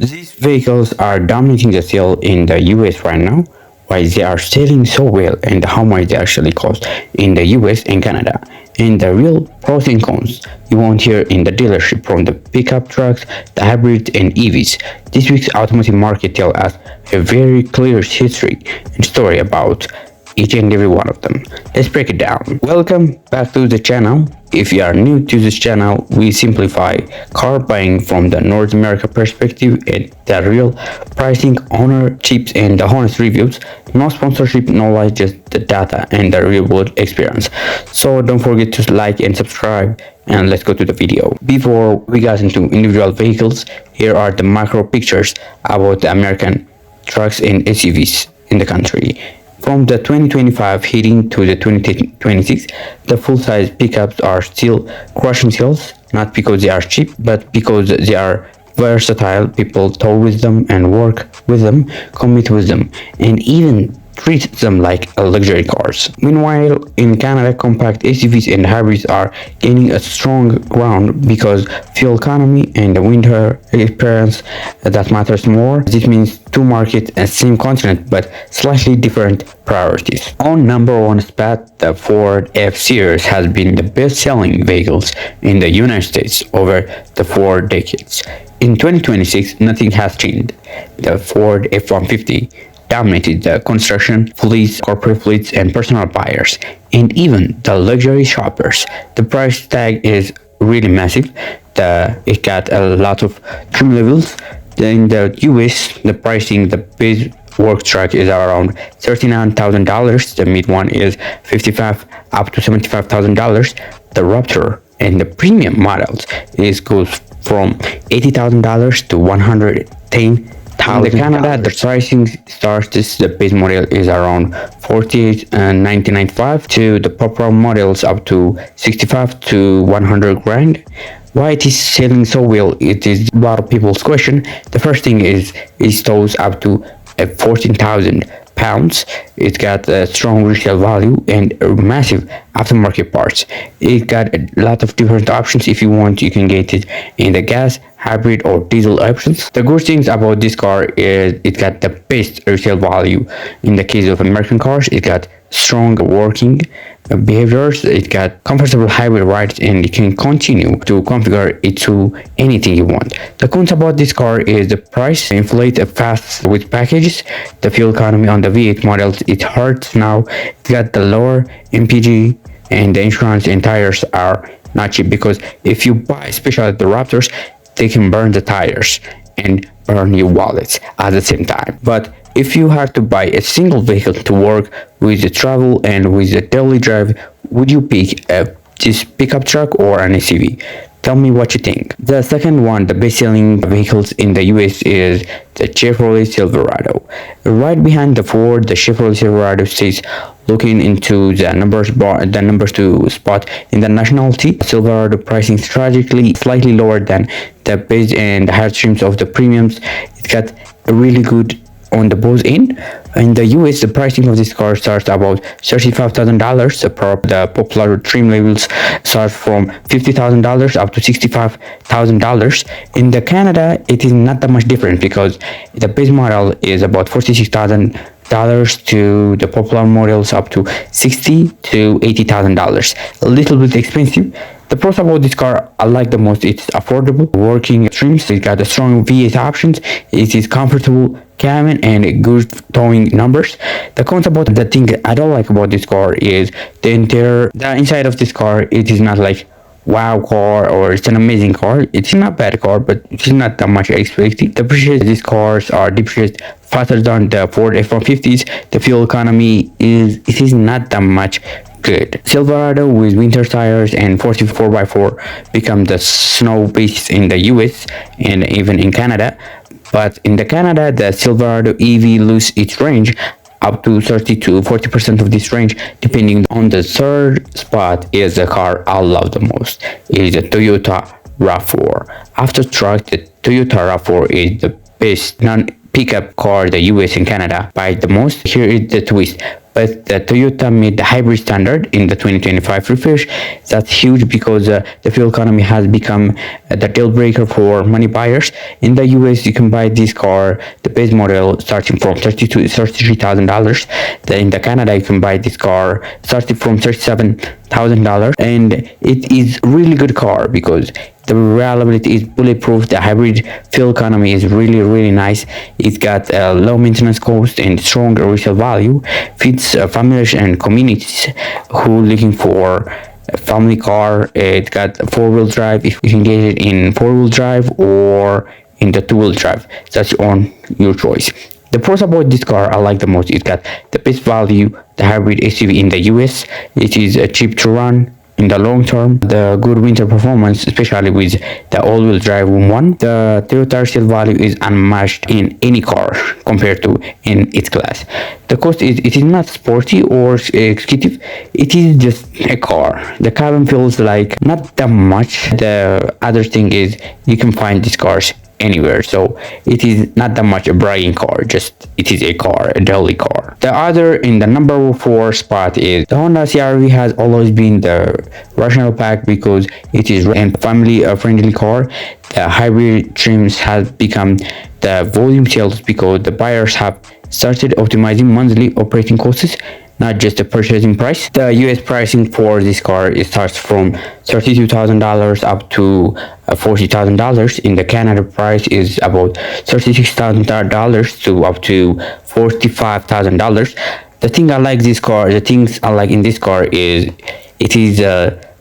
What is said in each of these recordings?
These vehicles are dominating the sale in the US right now. Why they are selling so well and how much they actually cost in the US and Canada, and the real pros and cons you won't hear in the dealership from the pickup trucks, the hybrids and EVs. This week's automotive market tells us a very clear history and story about each and every one of them. Let's break it down. Welcome back to the channel. If you are new to this channel, we simplify car buying from the North America perspective and the real pricing, owner tips and the honest reviews. No sponsorship, no lies, just the data and the real world experience. So don't forget to like and subscribe, and let's go to the video. Before we get into individual vehicles, here are the macro pictures about the American trucks and SUVs in the country. From the 2025 heading to the 2026, the full-size pickups are still crushing sales, not because they are cheap, but because they are versatile. People tow with them and work with them, commute with them, and even treat them like luxury cars. Meanwhile, in Canada, compact SUVs and hybrids are gaining a strong ground because fuel economy and the winter experience that matters more. This means two markets and same continent but slightly different priorities. On number one spot, the Ford F-Series has been the best-selling vehicles in the United States over the 4 decades. In 2026, nothing has changed. The Ford F-150 dominated the construction, fleets, corporate fleets, and personal buyers, and even the luxury shoppers. The price tag is really massive. It got a lot of trim levels. In the US, the pricing, the base work truck is around $39,000. The mid one is $55,000 up to $75,000. The Raptor and the premium models goes from $80,000 to $110,000. In Canada, the pricing starts, the base model is around $48,995 to the popular models up to 65 to 100 grand. Why it is selling so well? It is a lot of people's question. The first thing is it stores up to 14,000 pounds. It got a strong resale value and massive aftermarket parts. It got a lot of different options. If you want, you can get it in the gas, hybrid or diesel options. The good things about this car is it got the best resale value. In the case of American cars, it got strong working behaviors, it got comfortable hybrid rides, and you can continue to configure it to anything you want. The cons about this car is the price inflate fast with packages. The fuel economy on the V8 models, it hurts now. It got the lower MPG, and the insurance and tires are not cheap, because if you buy especially the Raptors, they can burn the tires and burn your wallets at the same time. But if you have to buy a single vehicle to work with the travel and with the daily drive, would you pick this pickup truck or an SUV? Tell me what you think. The second one, the best-selling vehicles in the US, is the Chevrolet Silverado. Right behind the Ford, the Chevrolet Silverado stays looking into the numbers 2 spot in the nationality. Silverado pricing strategically slightly lower than the base and higher trims of the premiums. It got a really good on the both end. In the US, the pricing of this car starts about $35,000. The popular trim levels start from $50,000 up to $65,000. In the Canada, it is not that much different, because the base model is about $46,000 to the popular models up to $60,000 to $80,000. A little bit expensive. The pros about this car I like the most, it's affordable, working trims, it got a strong V8 options, it is comfortable cabin and good towing numbers. The cons about the thing I don't like about this car is the inside of this car. It is not like wow car or it's an amazing car. It's not bad car, but it's not that much expecting. The prices of these cars are depreciated faster than the Ford F-150s. The fuel economy is not that much good. Silverado with winter tires and 44x4 become the snow beast in the US and even in Canada. But in the Canada, the Silverado EV loses its range up to 30 to 40% of this range, depending on the third spot is the car I love the most. It is the Toyota RAV4. After truck, the Toyota RAV4 is the best non-pickup car the US and Canada buy the most. Here is the twist. but the Toyota made the hybrid standard in the 2025 refresh. That's huge because the fuel economy has become the deal breaker for many buyers. In the US, you can buy this car, the base model, starting from $33,000. In the Canada, you can buy this car starting from $37,000, and it is really good car because the reliability is bulletproof. The hybrid fuel economy is really nice. It's got a low maintenance cost and strong resale value. Fits families and communities who looking for a family car. It got four-wheel drive. If you can get it in four-wheel drive or in the two-wheel drive, that's on your choice. The pros about this car I like the most, it got the best value, the hybrid SUV in the US. It is cheap to run in the long term, the good winter performance, especially with the all-wheel drive one. The Toyota resale value is unmatched in any car compared to in its class. The cost is, it is not sporty or executive, it is just a car. The cabin feels like not that much. The other thing is you can find these cars anywhere, so it is not that much a bragging car, just it is a car, a daily car. The other in the number 4 spot is the Honda CR-V. Has always been the rational pack because it is a family friendly car. The hybrid trims has become the volume sales because the buyers have started optimizing monthly operating costs, not just the purchasing price. The US pricing for this car, it starts from $32,000 up to $40,000. In the Canada, price is about $36,000 to up to $45,000. The thing I like this car, the things I like in this car is it is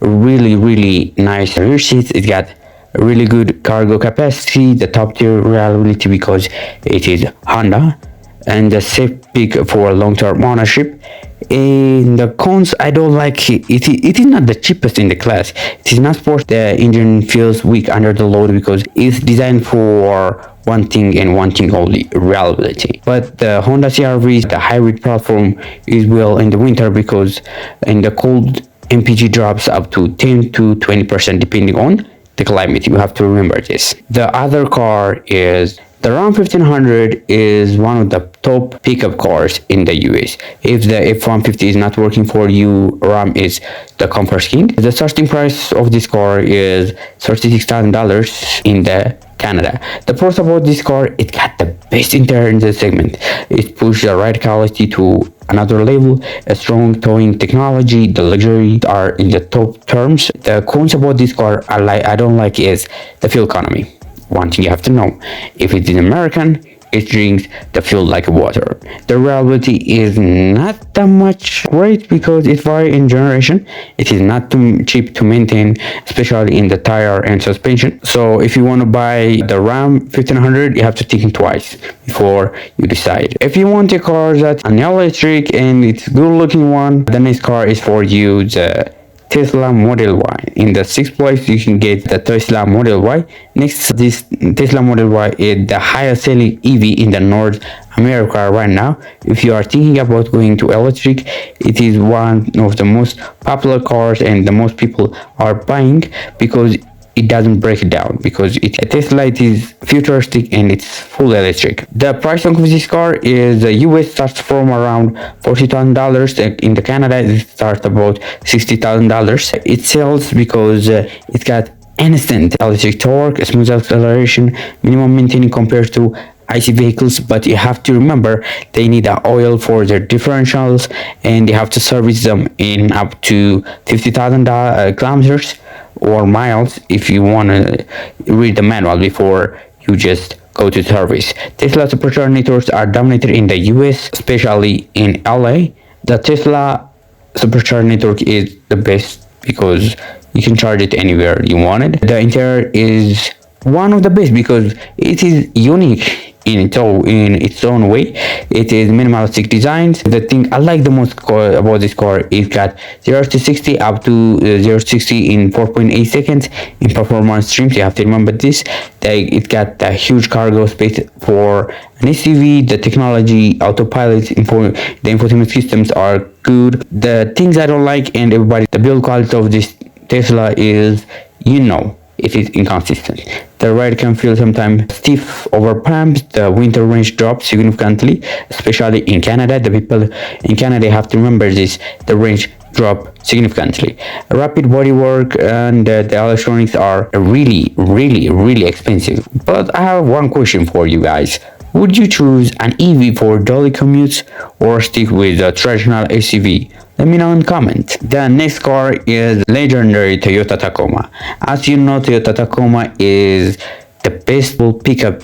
really nice rear seats. It got really good cargo capacity, the top tier reliability because it is Honda, and the safe pick for long-term ownership. In the cons, I don't like it. It is not the cheapest in the class. It is not sport. The engine feels weak under the load because it's designed for one thing and one thing only, reliability. But the Honda CR-V, the hybrid platform, is well in the winter because in the cold MPG drops up to 10 to 20% depending on the climate. You have to remember this. The other car is the Ram 1500 is one of the top pickup cars in the US. If the F-150 is not working for you, Ram is the comfort king. The starting price of this car is $36,000 in the Canada. The pros about this car, it got the best interior in the segment. It pushed the ride quality to another level, a strong towing technology, the luxury are in the top terms. The cons about this car I don't like is the fuel economy. One thing you have to know, if it's an American, it drinks the fuel like water. The reliability is not that much great because it varies in generation. It is not too cheap to maintain, especially in the tire and suspension. So if you want to buy the Ram 1500, you have to think twice before you decide. If you want a car that's an electric and it's good looking one, the next car is for you, the Tesla Model Y. In the 6th place, you can get the Tesla Model Y. Next, this Tesla Model Y is the highest selling EV in the North America right now. If you are thinking about going to electric, it is one of the most popular cars and the most people are buying because it doesn't break it down, because Tesla, it is futuristic and it's full electric. The price of this car is the US starts from around $40,000. In the Canada, it starts about $60,000. It sells because it's got instant electric torque, smooth acceleration, minimum maintenance compared to IC vehicles, but you have to remember they need the oil for their differentials and they have to service them in up to 50,000 kilometers or miles if you want to read the manual before you just go to service. Tesla supercharger networks are dominated in the US, especially in LA. The Tesla supercharger network is the best because you can charge it anywhere you want it. The interior is one of the best because it is unique in its own way. It is minimalistic designs. The thing I like the most about this car is got 0 to 60 up to 0 to 60 in 4.8 seconds in performance streams. You have to remember this. It got a huge cargo space for an SUV. The technology, autopilot, the infotainment systems are good. The things I don't like, and everybody, the build quality of this Tesla is, it is inconsistent. The ride can feel sometimes stiff over pumps. The winter range drops significantly, especially in Canada. The people in Canada have to remember this. The range drop significantly. Rapid bodywork and the electronics are really expensive. But I have one question for you guys. Would you choose an EV for daily commutes or stick with a traditional SUV? Let me know in comment. The next car is legendary Toyota Tacoma. As you know, Toyota Tacoma is the best pickup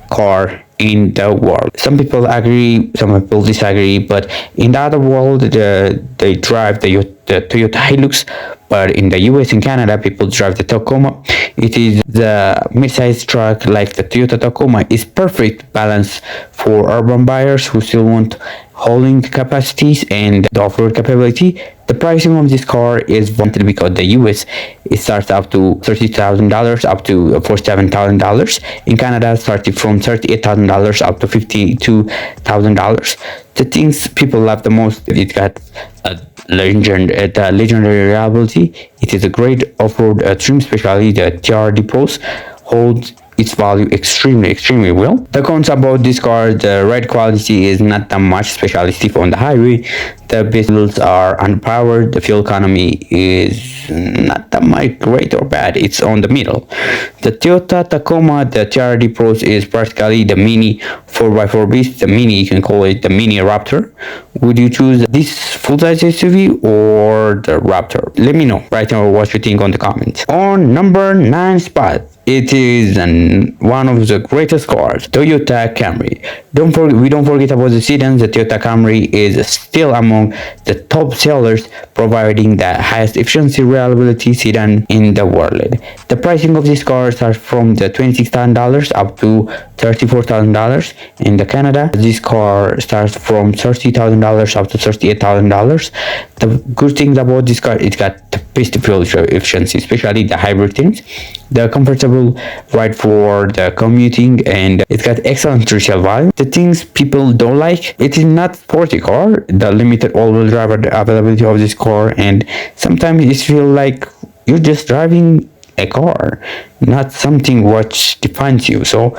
car in the world. Some people agree, some people disagree, but in the other world, they drive the Toyota Hilux, but in the US and Canada, people drive the Tacoma. It is the mid-sized truck like the Toyota Tacoma is perfect balance for urban buyers who still want hauling capacities and the off-road capability. The pricing of this car is wanted because the US it starts up to $30,000 up to $47,000. In Canada, starting from $38,000 up to $52,000. The things people love the most, it got a legendary reliability. It is a great off-road trim, especially the TRD Pros holds its value extremely well. The cons about this car, the ride quality is not that much, especially stiff on the highway. The vehicles are underpowered. The fuel economy is not that much great or bad. It's on the middle. The Toyota Tacoma, the TRD Pros is practically the mini 4x4 beast. The mini, you can call it the mini Raptor. Would you choose this full-size SUV or the Raptor? Let me know right now what you think on the comments. On number 9 spot, it is one of the greatest cars, Toyota Camry. We don't forget about the sedans. The Toyota Camry is still among the top sellers, providing the highest efficiency reliability sedan in the world. The pricing of this car starts from the $26,000 up to $34,000. In the Canada, this car starts from $30,000 up to $38,000. The good thing about this car, it got the best fuel efficiency, especially the hybrid things. The comfortable ride for the commuting, and it's got excellent resale value. The things people don't like, it is not sporty car, the limited all-wheel drive availability of this car, and sometimes it feels like you're just driving a car, not something what defines you. So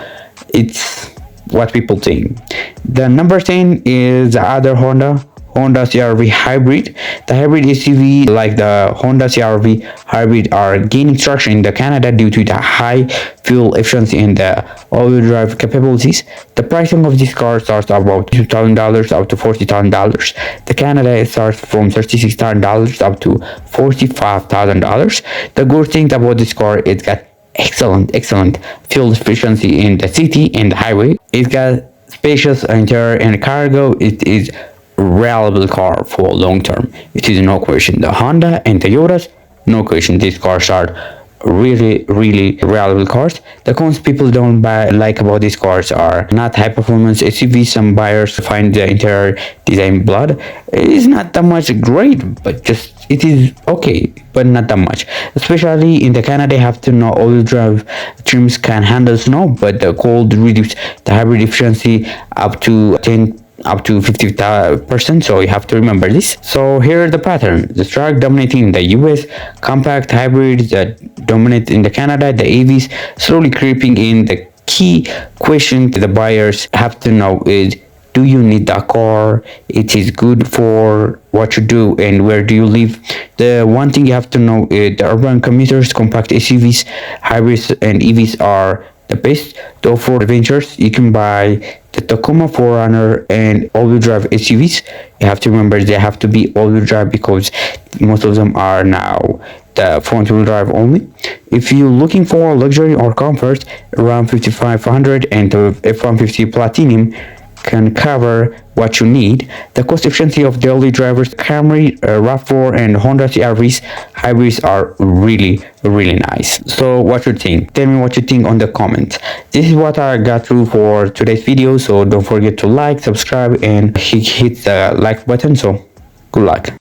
it's what people think. The number 10 is the other Honda CR-V Hybrid. The hybrid SUV like the Honda CR-V Hybrid are gaining traction in the Canada due to the high fuel efficiency and the all-wheel drive capabilities. The pricing of this car starts about $2,000 up to $40,000. The Canada starts from $36,000 up to $45,000. The good thing about this car, it got excellent fuel efficiency in the city and the highway. It got spacious interior and cargo. It is reliable car for long term. It is no question. The Honda and Toyotas, no question, these cars are really reliable cars. The cons people don't like about these cars are not high performance SUVs. Some buyers find the interior design blood. It is not that much great, but just it is okay, but not that much. Especially in the Canada, have to know all-wheel drive trims can handle snow, but the cold reduce the hybrid efficiency up to 50%, so you have to remember this. So here are the pattern: the truck dominating in the US, compact hybrids that dominate in the Canada, the EVs slowly creeping in. The key question the buyers have to know is, do you need that car? It is good for what you do and where do you live. The one thing you have to know is the urban commuters, compact SUVs, hybrids and EVs are the best. Though for adventures, you can buy the Tacoma 4Runner and all-wheel drive SUVs. You have to remember they have to be all-wheel drive because most of them are now the front-wheel drive only. If you're looking for luxury or comfort, around 5500 and the F-150 Platinum can cover what you need. The cost efficiency of daily drivers, Camry, RAV4 and Honda CR-Vs hybrids are really nice. So what you think? Tell me what you think on the comments. This is what I got through for today's video, so don't forget to like, subscribe and hit the like button. So good luck.